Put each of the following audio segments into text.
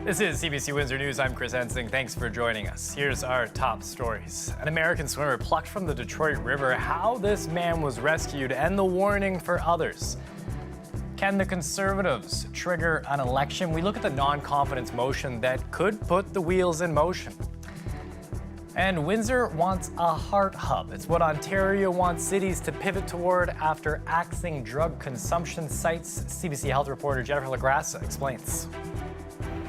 This is CBC Windsor News. I'm Chris Hensing. Thanks for joining us. Here's our top stories. An American swimmer plucked from the Detroit River, how this man was rescued, and the warning for others. Can the Conservatives trigger an election? We look at the non-confidence motion that could put the wheels in motion. And Windsor wants a heart hub. It's what Ontario wants cities to pivot toward after axing drug consumption sites. CBC Health reporter Jennifer LaGrassa explains.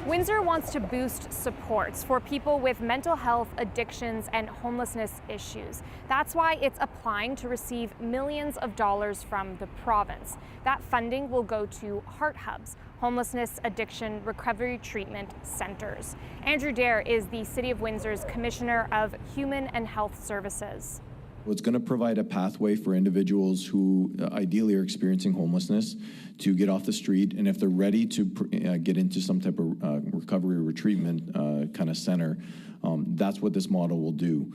Windsor wants to boost supports for people with mental health, addictions, and homelessness issues. That's why it's applying to receive millions of dollars from the province. That funding will go to heart hubs, homelessness, addiction, recovery treatment centers. Andrew Dare is the City of Windsor's Commissioner of Human and Health Services. It's going to provide a pathway for individuals who ideally are experiencing homelessness to get off the street, and if they're ready to get into some type of recovery or retreatment kind of center, that's what this model will do.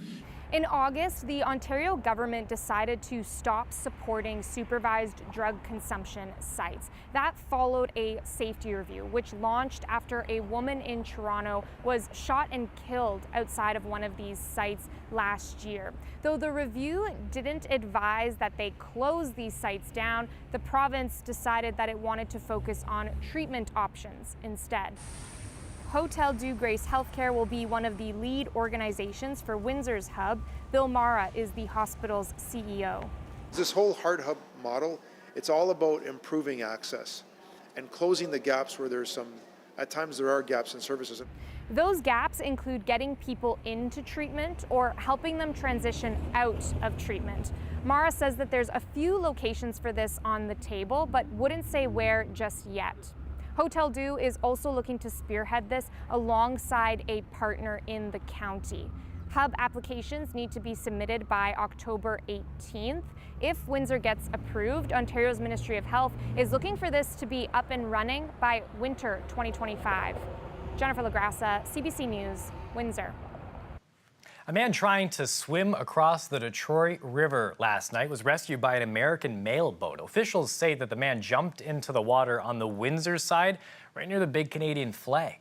In August, the Ontario government decided to stop supporting supervised drug consumption sites. That followed a safety review, which launched after a woman in Toronto was shot and killed outside of one of these sites last year. Though the review didn't advise that they close these sites down, the province decided that it wanted to focus on treatment options instead. Hotel Dieu Grace Healthcare will be one of the lead organizations for Windsor's hub. Bill Mara is the hospital's CEO. This whole heart hub model, it's all about improving access and closing the gaps where at times there are gaps in services. Those gaps include getting people into treatment or helping them transition out of treatment. Mara says that there's a few locations for this on the table, but wouldn't say where just yet. Hotel Dieu is also looking to spearhead this alongside a partner in the county. Hub applications need to be submitted by October 18th. If Windsor gets approved, Ontario's Ministry of Health is looking for this to be up and running by winter 2025. Jennifer LaGrassa, CBC News, Windsor. A man trying to swim across the Detroit River last night was rescued by an American mail boat. Officials say that the man jumped into the water on the Windsor side, right near the big Canadian flag.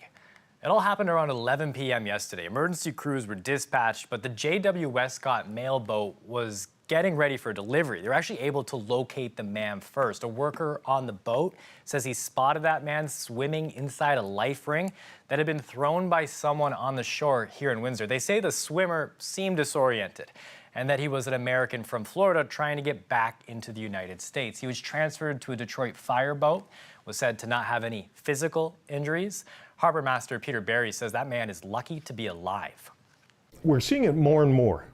It all happened around 11 p.m. yesterday. Emergency crews were dispatched, but the J.W. Westcott mail boat was getting ready for delivery. They were actually able to locate the man first. A worker on the boat says he spotted that man swimming inside a life ring that had been thrown by someone on the shore here in Windsor. They say the swimmer seemed disoriented and that he was an American from Florida trying to get back into the United States. He was transferred to a Detroit fire boat, was said to not have any physical injuries. Harbor Master Peter Barry says that man is lucky to be alive. We're seeing it more and more.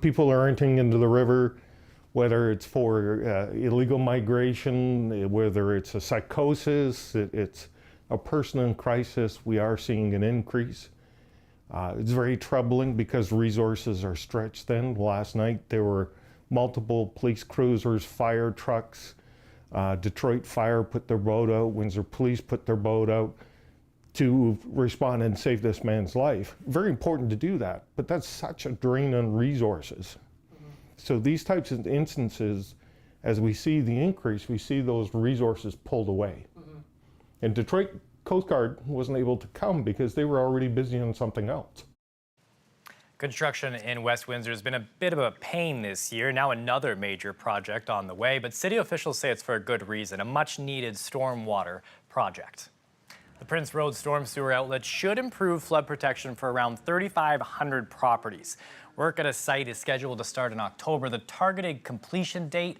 People are entering into the river, whether it's for illegal migration, whether it's a psychosis, it's a person in crisis. We are seeing an increase. It's very troubling because resources are stretched thin. Last night there were multiple police cruisers, fire trucks. Detroit Fire put their boat out, Windsor Police put their boat out to respond and save this man's life. Very important to do that, but that's such a drain on resources. So these types of instances, as we see the increase, we see those resources pulled away. And Detroit Coast Guard wasn't able to come because they were already busy on something else. Construction in West Windsor has been a bit of a pain this year. Now another major project on the way, but city officials say it's for a good reason, a much-needed stormwater project. The Prince Road storm sewer outlet should improve flood protection for around 3,500 properties. Work at a site is scheduled to start in October. The targeted completion date,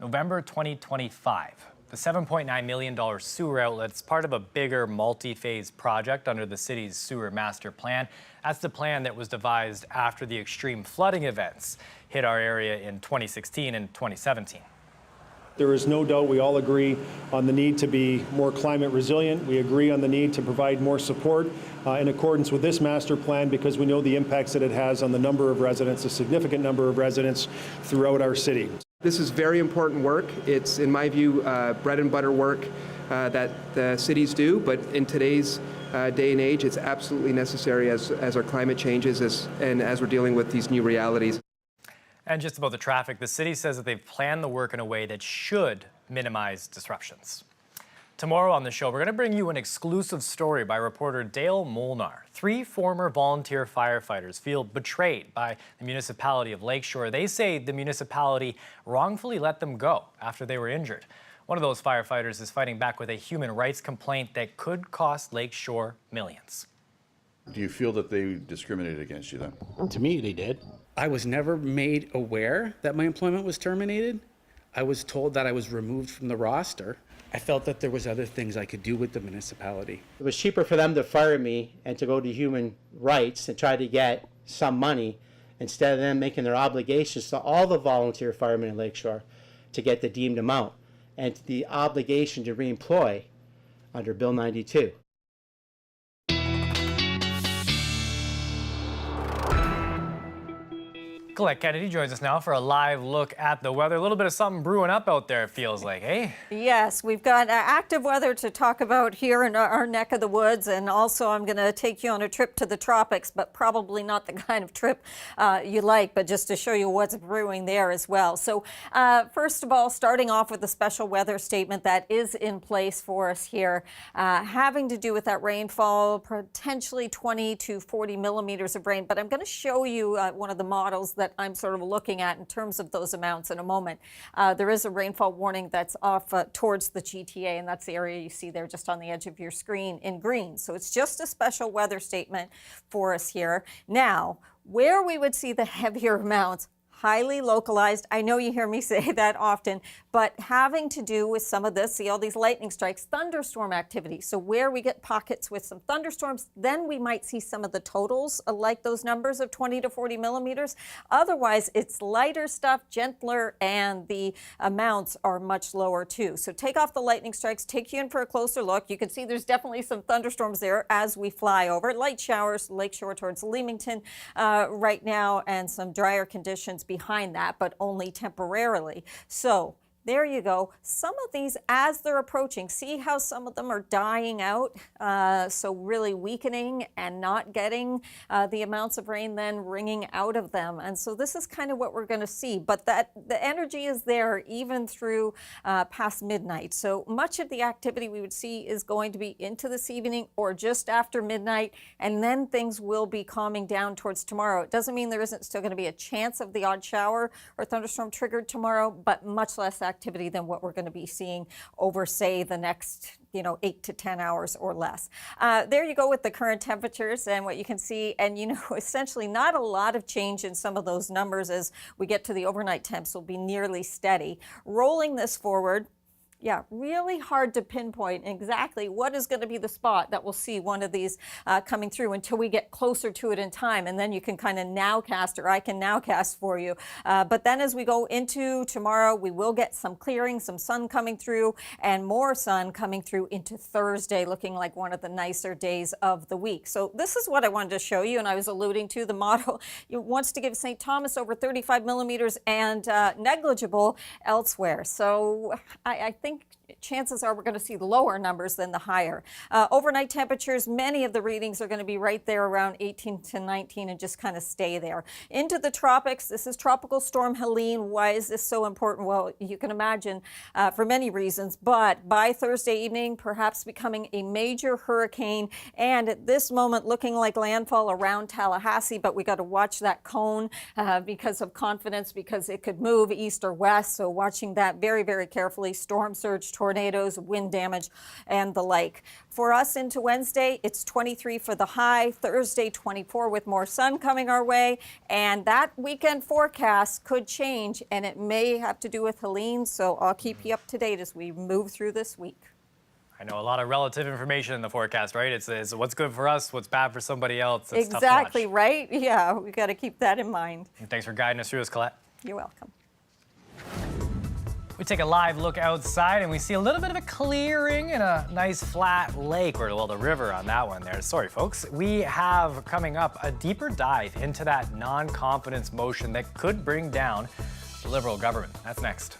November 2025. The $7.9 million sewer outlet is part of a bigger multi-phase project under the city's sewer master plan. That's the plan that was devised after the extreme flooding events hit our area in 2016 and 2017. There is no doubt we all agree on the need to be more climate resilient. We agree on the need to provide more support in accordance with this master plan because we know the impacts that it has on the number of residents, a significant number of residents throughout our city. This is very important work. It's, in my view, bread and butter work that the cities do, but in today's day and age, it's absolutely necessary as our climate changes and as we're dealing with these new realities. And just about the traffic, the city says that they've planned the work in a way that should minimize disruptions. Tomorrow on the show, we're going to bring you an exclusive story by reporter Dale Molnar. 3 former volunteer firefighters feel betrayed by the municipality of Lakeshore. They say the municipality wrongfully let them go after they were injured. One of those firefighters is fighting back with a human rights complaint that could cost Lakeshore millions. Do you feel that they discriminated against you then? To me, they did. I was never made aware that my employment was terminated. I was told that I was removed from the roster. I felt that there was other things I could do with the municipality. It was cheaper for them to fire me and to go to human rights and try to get some money instead of them making their obligations to all the volunteer firemen in Lakeshore to get the deemed amount and the obligation to reemploy under Bill 92. Colette Kennedy joins us now for a live look at the weather. A little bit of something brewing up out there, it feels like, hey? Yes, we've got active weather to talk about here in our neck of the woods, and also I'm going to take you on a trip to the tropics, but probably not the kind of trip you like, but just to show you what's brewing there as well. So first of all, starting off with a special weather statement that is in place for us here, having to do with that rainfall, potentially 20 to 40 millimeters of rain, but I'm going to show you one of the models that I'm sort of looking at in terms of those amounts in a moment. There is a rainfall warning that's off towards the GTA, and that's the area you see there just on the edge of your screen in green. So it's just a special weather statement for us here. Now, where we would see the heavier amounts, highly localized. I know you hear me say that often, but having to do with some of this, see all these lightning strikes, thunderstorm activity. So where we get pockets with some thunderstorms, then we might see some of the totals like those numbers of 20 to 40 millimeters. Otherwise, it's lighter stuff, gentler, and the amounts are much lower too. So take off the lightning strikes, take you in for a closer look. You can see there's definitely some thunderstorms there as we fly over. Light showers, Lakeshore towards Leamington right now, and some drier conditions behind that, but only temporarily. So there you go. Some of these, as they're approaching, see how some of them are dying out, so really weakening and not getting the amounts of rain then wringing out of them. And so this is kind of what we're going to see, but that the energy is there even through past midnight. So much of the activity we would see is going to be into this evening or just after midnight, and then things will be calming down towards tomorrow. It doesn't mean there isn't still going to be a chance of the odd shower or thunderstorm triggered tomorrow, but much less activity than what we're going to be seeing over, say, the next 8 to 10 hours or less. There you go with the current temperatures and what you can see, and essentially not a lot of change in some of those numbers as we get to the overnight temps will be nearly steady. Rolling this forward, yeah, really hard to pinpoint exactly what is going to be the spot that we'll see one of these coming through until we get closer to it in time, and then you can kind of nowcast, or I can nowcast for you. But then as we go into tomorrow, we will get some clearing, some sun coming through, and more sun coming through into Thursday, looking like one of the nicer days of the week. So this is what I wanted to show you, and I was alluding to the model. It wants to give St. Thomas over 35 millimeters and negligible elsewhere. So I think chances are we're going to see the lower numbers than the higher. Overnight temperatures, many of the readings are going to be right there around 18 to 19 and just kind of stay there. Into the tropics, this is Tropical Storm Helene. Why is this so important? Well, you can imagine for many reasons, but by Thursday evening, perhaps becoming a major hurricane, and at this moment looking like landfall around Tallahassee, but we got to watch that cone because of confidence, because it could move east or west. So watching that very, very carefully. Storm surge, tornadoes, wind damage, and the like. For us into Wednesday, it's 23 for the high, Thursday 24 with more sun coming our way, and that weekend forecast could change, and it may have to do with Helene, so I'll keep you up to date as we move through this week. I know a lot of relative information in the forecast, right? It's what's good for us, what's bad for somebody else. It's exactly, tough to watch. right? Yeah, we got to keep that in mind. And thanks for guiding us through this, Colette. You're welcome. We take a live look outside and we see a little bit of a clearing in a nice flat lake, or well, the river on that one there. Sorry, folks. We have coming up a deeper dive into that non-confidence motion that could bring down the Liberal government. That's next.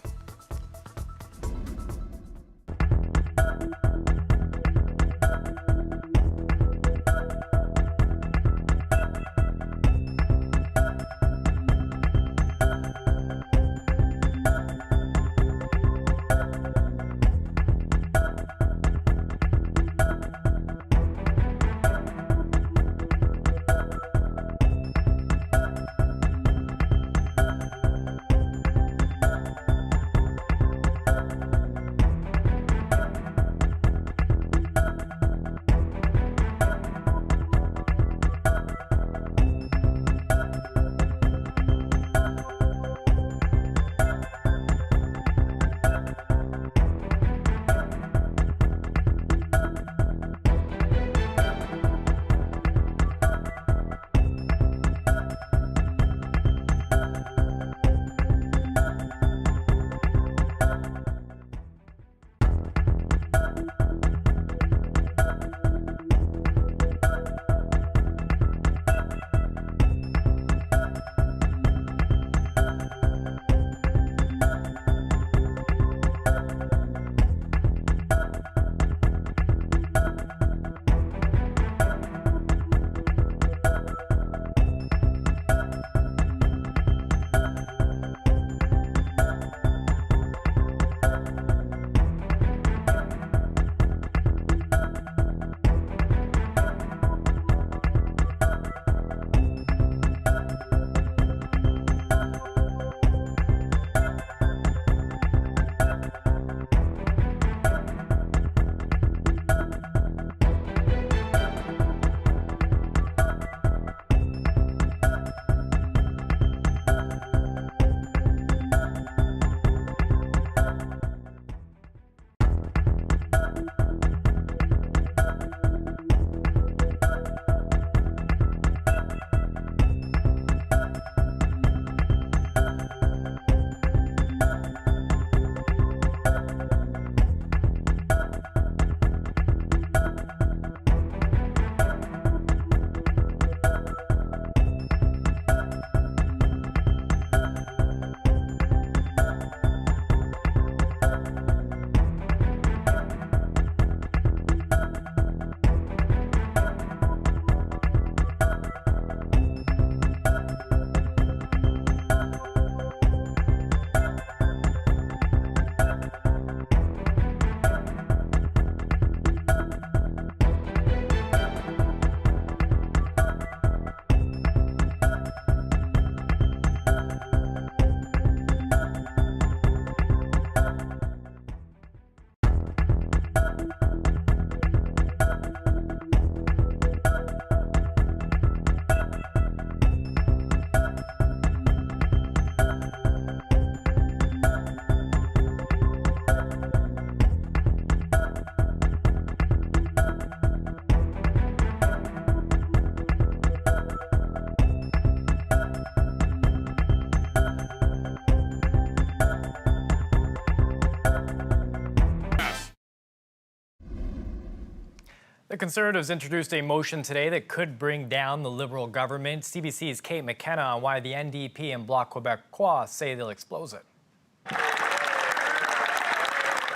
The Conservatives introduced a motion today that could bring down the Liberal government. CBC's Kate McKenna on why the NDP and Bloc Québécois say they'll expose it.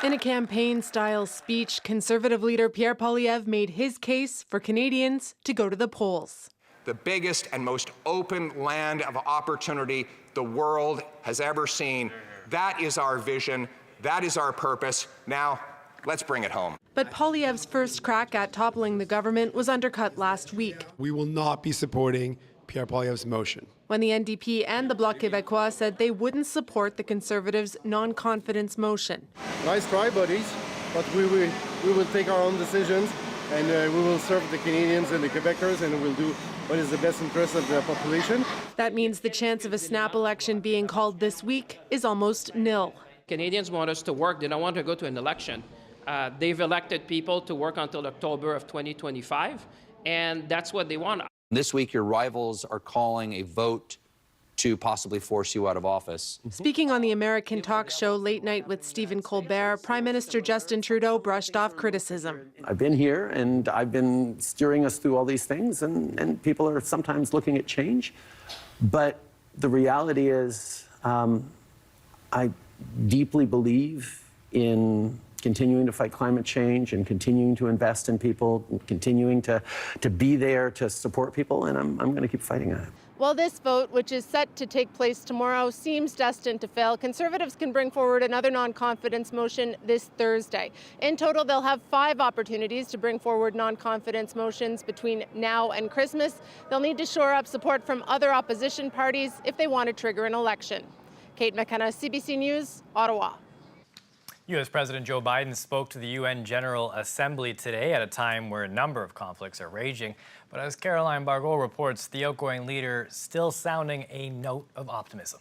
In a campaign-style speech, Conservative leader Pierre Poilievre made his case for Canadians to go to the polls. The biggest and most open land of opportunity the world has ever seen. That is our vision. That is our purpose. Now, let's bring it home. But Poilievre's first crack at toppling the government was undercut last week, We will not be supporting Pierre Poilievre's motion. when the NDP and the Bloc Québécois said they wouldn't support the Conservatives' non-confidence motion. Nice try, buddies, but we will take our own decisions, and we will serve the Canadians and the Quebecers, and we'll do what is the best interest of the population. That means the chance of a snap election being called this week is almost nil. Canadians want us to work. They don't want to go to an election. They've elected people to work until October of 2025, and that's what they want. This week, your rivals are calling a vote to possibly force you out of office. Speaking on the American talk show Late Night with Stephen Colbert, Prime Minister Justin Trudeau brushed off criticism. I've been here and I've been steering us through all these things, and people are sometimes looking at change. But the reality is, I deeply believe in continuing to fight climate change and continuing to invest in people, and continuing to be there to support people, and I'm going to keep fighting at it. While this vote, which is set to take place tomorrow, seems destined to fail, Conservatives can bring forward another non-confidence motion this Thursday. In total, they'll have 5 opportunities to bring forward non-confidence motions between now and Christmas. They'll need to shore up support from other opposition parties if they want to trigger an election. Kate McKenna, CBC News, Ottawa. U.S. President Joe Biden spoke to the UN General Assembly today at a time where a number of conflicts are raging. But as Caroline Bargot reports, the outgoing leader still sounding a note of optimism.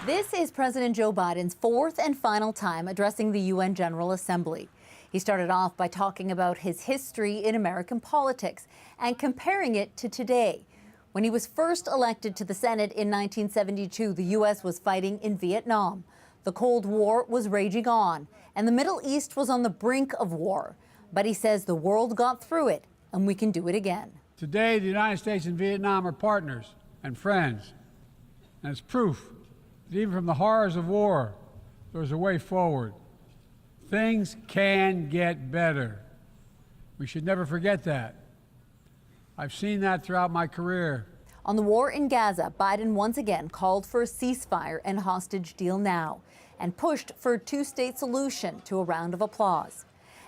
This is President Joe Biden's 4th and final time addressing the UN General Assembly. He started off by talking about his history in American politics and comparing it to today. When he was first elected to the Senate in 1972, the U.S. was fighting in Vietnam. The Cold War was raging on, and the Middle East was on the brink of war. But he says the world got through it, and we can do it again. Today, the United States and Vietnam are partners and friends. And it's proof that even from the horrors of war, there's a way forward. Things can get better. We should never forget that. I've seen that throughout my career. On the war in Gaza, Biden once again called for a ceasefire and hostage deal now, and pushed for a 2-state solution to a round of applause.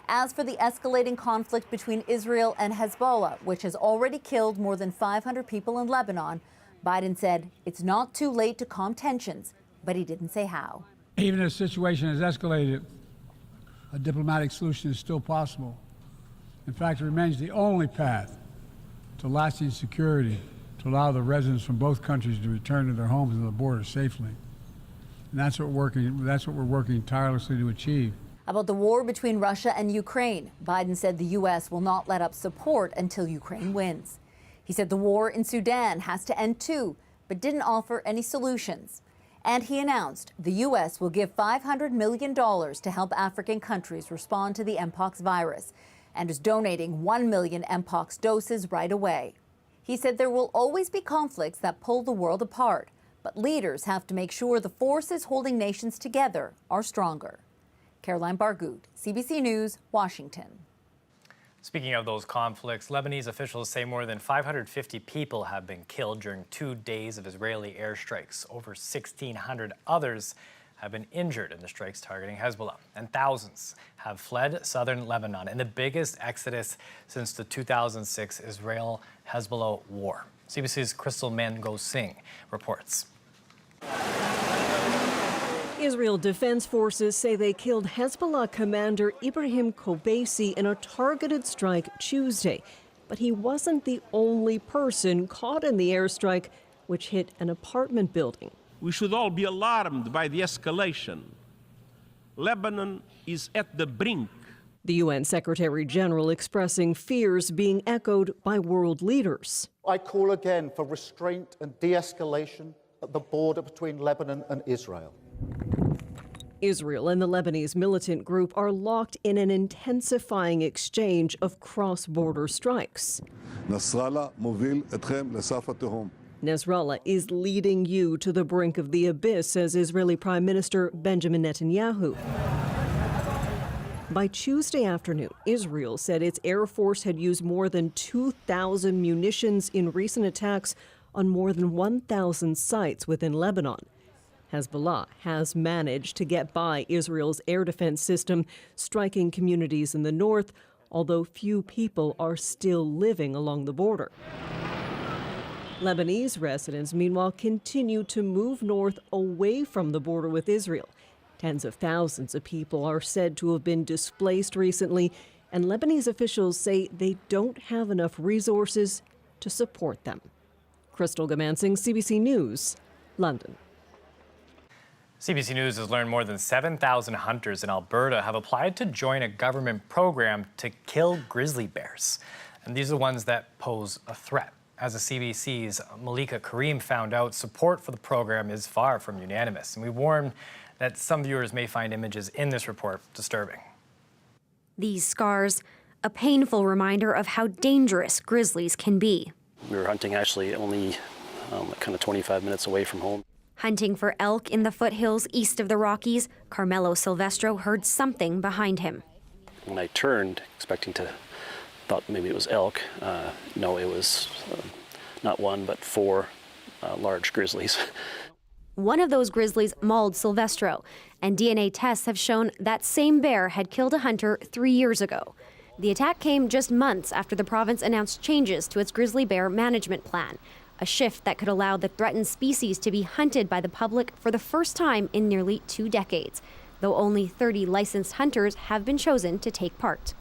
As for the escalating conflict between Israel and Hezbollah, which has already killed more than 500 people in Lebanon, Biden said it's not too late to calm tensions, but he didn't say how. Even if the situation has escalated, a diplomatic solution is still possible. In fact, it remains the only path to lasting security to allow the residents from both countries to return to their homes and the border safely. And that's what we're working tirelessly to achieve. About the war between Russia and Ukraine, Biden said the U.S. will not let up support until Ukraine wins. He said the war in Sudan has to end too, but didn't offer any solutions. And he announced the U.S. will give $500 million to help African countries respond to the Mpox virus, and is donating 1 million Mpox doses right away. He said there will always be conflicts that pull the world apart, but leaders have to make sure the forces holding nations together are stronger. Caroline Bargut, CBC News, Washington. Speaking of those conflicts, Lebanese officials say more than 550 people have been killed during 2 days of Israeli airstrikes. Over 1,600 others have been injured in the strikes targeting Hezbollah, and thousands have fled southern Lebanon in the biggest exodus since the 2006 Israel-Hezbollah war. CBC's Crystal Mango-Singh reports. Israel Defense Forces say they killed Hezbollah commander Ibrahim Kobaisi in a targeted strike Tuesday. But he wasn't the only person caught in the airstrike, which hit an apartment building. We should all be alarmed by the escalation. Lebanon is at the brink. The UN Secretary General expressing fears being echoed by world leaders. I call again for restraint and de-escalation at the border between Lebanon and Israel. Israel and the Lebanese militant group are locked in an intensifying exchange of cross-border strikes. Nasrallah mobil etchem lesaf hatehom. Nasrallah is leading you to the brink of the abyss, says Israeli Prime Minister Benjamin Netanyahu. By Tuesday afternoon, Israel said its Air Force had used more than 2,000 munitions in recent attacks on more than 1,000 sites within Lebanon. Hezbollah has managed to get by Israel's air defense system, striking communities in the north, although few people are still living along the border. Lebanese residents, meanwhile, continue to move north away from the border with Israel. Tens of thousands of people are said to have been displaced recently, and Lebanese officials say they don't have enough resources to support them. Crystal Gamansing, CBC News, London. CBC News has learned more than 7,000 hunters in Alberta have applied to join a government program to kill grizzly bears. And these are the ones that pose a threat. As the CBC's Malika Karim found out, support for the program is far from unanimous. And we warn that some viewers may find images in this report disturbing. These scars, a painful reminder of how dangerous grizzlies can be. We were hunting actually only kind of 25 minutes away from home. Hunting for elk in the foothills east of the Rockies, Carmelo Silvestro heard something behind him. When I turned, expecting to, thought maybe it was elk. No, it was not one, but 4 large grizzlies. One of those grizzlies mauled Silvestro, and DNA tests have shown that same bear had killed a hunter 3 years ago. The attack came just months after the province announced changes to its grizzly bear management plan, a shift that could allow the threatened species to be hunted by the public for the first time in nearly 2 decades, though only 30 licensed hunters have been chosen to take part.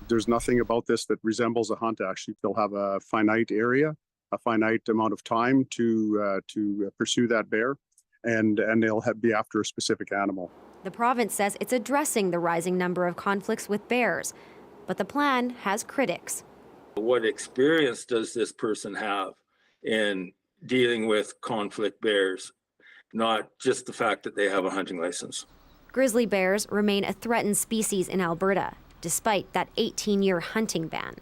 There's nothing about this that resembles a hunt, actually. They'll have a finite area, a finite amount of time to pursue that bear, and they'll be after a specific animal. The province says it's addressing the rising number of conflicts with bears, but the plan has critics. What experience does this person have in dealing with conflict bears, not just the fact that they have a hunting license? Grizzly bears remain a threatened species in Alberta, despite that 18-year hunting ban.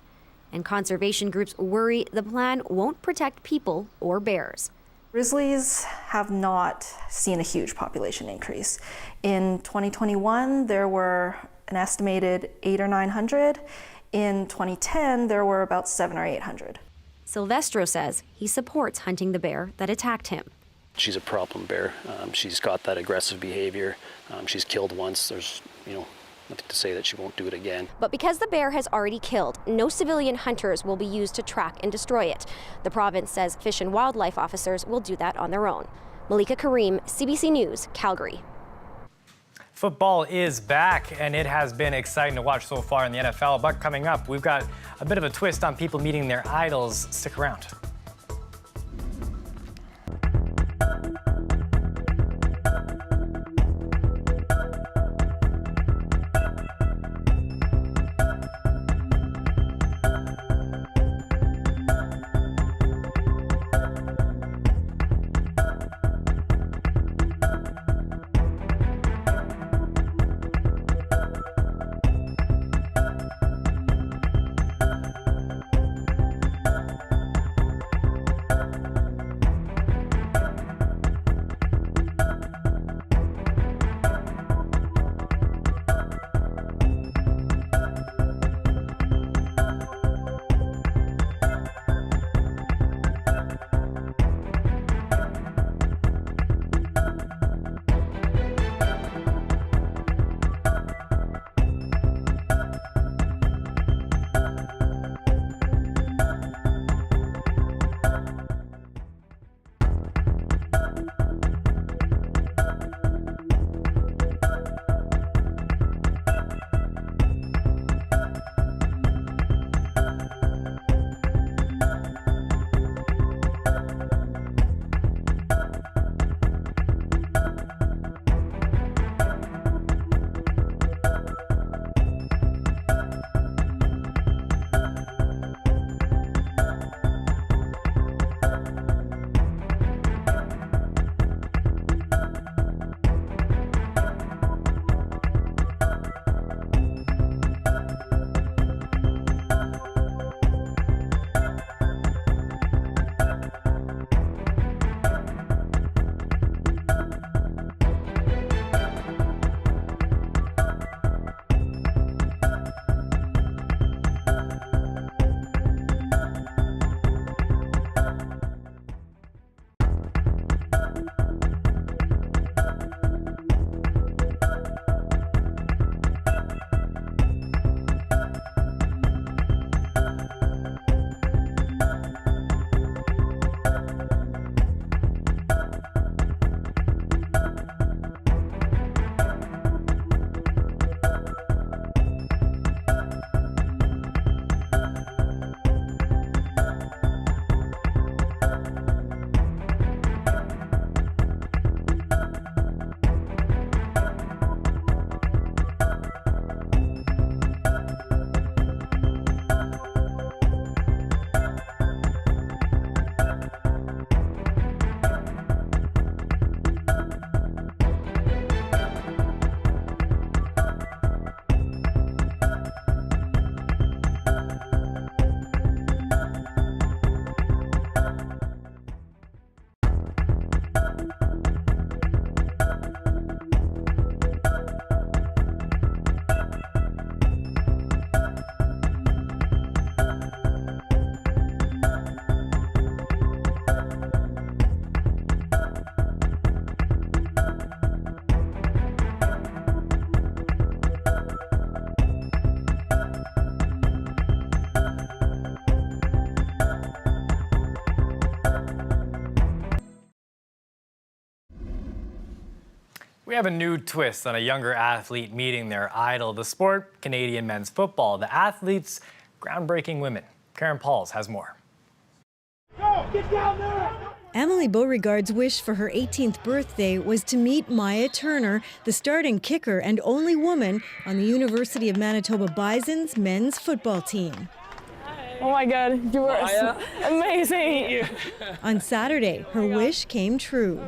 And conservation groups worry the plan won't protect people or bears. Grizzlies have not seen a huge population increase. In 2021, there were an estimated 800 or 900. In 2010, there were about 700 or 800. Silvestro says he supports hunting the bear that attacked him. She's a problem bear. She's got that aggressive behavior. She's killed once. There's, nothing to say that she won't do it again. But because the bear has already killed, no civilian hunters will be used to track and destroy it. The province says fish and wildlife officers will do that on their own. Malika Karim, CBC News, Calgary. Football is back, and it has been exciting to watch so far in the NFL. But coming up, we've got a bit of a twist on people meeting their idols. Stick around. We have a new twist on a younger athlete meeting their idol. The sport, Canadian men's football. The athletes, groundbreaking women. Karen Pauls has more. Go, get down there! Emily Beauregard's wish for her 18th birthday was to meet Maya Turner, the starting kicker and only woman on the University of Manitoba Bison's men's football team. Oh my God, you were amazing! On Saturday, her wish came true.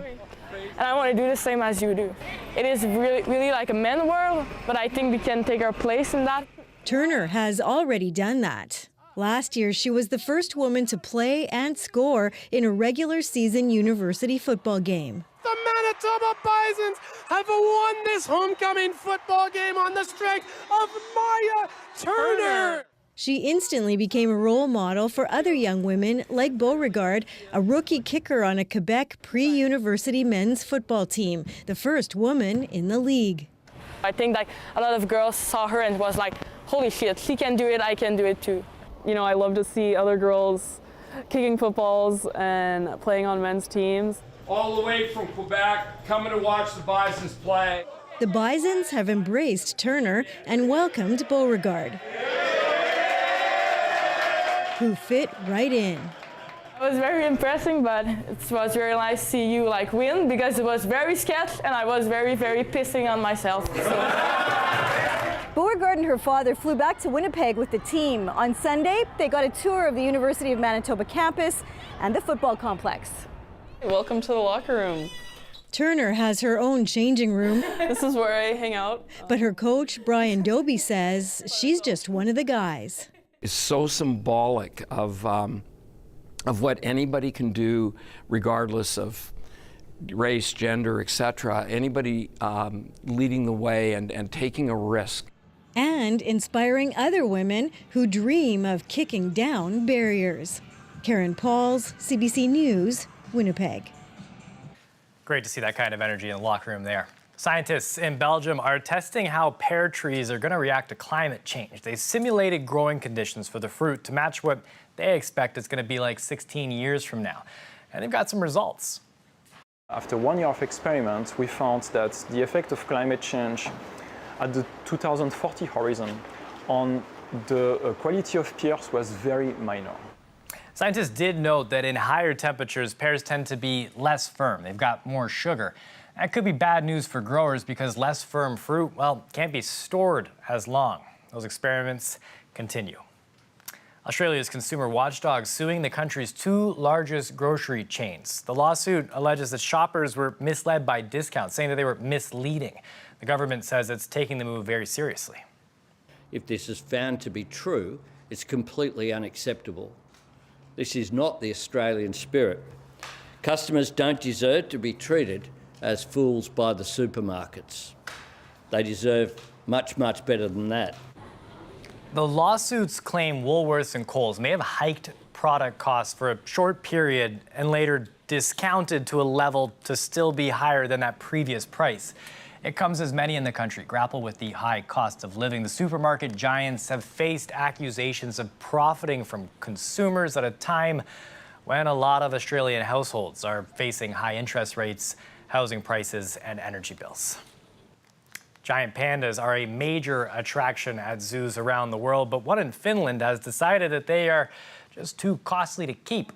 And I want to do the same as you do. It is really like a men's world, but I think we can take our place in that. Turner has already done that. Last year, she was the first woman to play and score in a regular season university football game. The Manitoba Bisons have won this homecoming football game on the strength of Maya Turner. She instantly became a role model for other young women like Beauregard, a rookie kicker on a Quebec pre-university men's football team, the first woman in the league. I think like a lot of girls saw her and was like, holy shit, she can do it, I can do it too. You know, I love to see other girls kicking footballs and playing on men's teams. All the way from Quebec, coming to watch the Bisons play. The Bisons have embraced Turner and welcomed Beauregard, who fit right in. It was very impressive, but it was very nice to see you like win because it was very sketch and I was very pissing on myself. Beauregard and her father flew back to Winnipeg with the team. On Sunday, they got a tour of the University of Manitoba campus and the football complex. Welcome to the locker room. Turner has her own changing room. This is where I hang out. But her coach, Brian Doby, says she's just one of the guys. Is so symbolic of what anybody can do regardless of race, gender, etc. Anybody leading the way and taking a risk. And inspiring other women who dream of kicking down barriers. Karen Pauls, CBC News, Winnipeg. Great to see that kind of energy in the locker room there. Scientists in Belgium are testing how pear trees are going to react to climate change. They simulated growing conditions for the fruit to match what they expect it's going to be like 16 years from now. And they've got some results. After 1 year of experiments, we found that the effect of climate change at the 2040 horizon on the quality of pears was very minor. Scientists did note that in higher temperatures, pears tend to be less firm. They've got more sugar. That could be bad news for growers because less firm fruit, well, can't be stored as long. Those experiments continue. Australia's consumer watchdog suing the country's two largest grocery chains. The lawsuit alleges that shoppers were misled by discounts, saying that they were misleading. The government says it's taking the move very seriously. If this is found to be true, it's completely unacceptable. This is not the Australian spirit. Customers don't deserve to be treated as fools by the supermarkets. They deserve much better than that. The lawsuits claim Woolworths and Coles may have hiked product costs for a short period and later discounted to a level to still be higher than that previous price. It comes as many in the country grapple with the high cost of living. The supermarket giants have faced accusations of profiting from consumers at a time when a lot of Australian households are facing high interest rates, housing prices, and energy bills. Giant pandas are a major attraction at zoos around the world, but one in Finland has decided that they are just too costly to keep.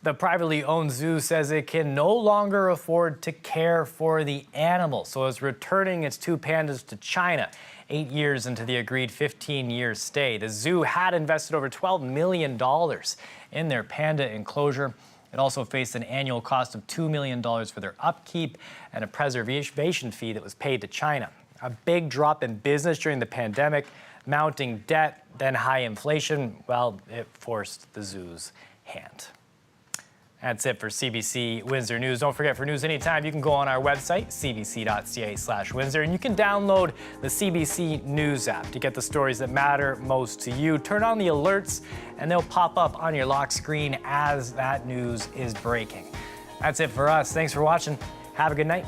The privately owned zoo says it can no longer afford to care for the animals, so is returning its two pandas to China 8 years into the agreed 15-year stay. The zoo had invested over $12 million in their panda enclosure. It also faced an annual cost of $2 million for their upkeep and a preservation fee that was paid to China. A big drop in business during the pandemic, mounting debt, then high inflation, well, it forced the zoo's hand. That's it for CBC Windsor News. Don't forget, for news anytime, you can go on our website, cbc.ca/Windsor, and you can download the CBC News app to get the stories that matter most to you. Turn on the alerts, and they'll pop up on your lock screen as that news is breaking. That's it for us. Thanks for watching. Have a good night.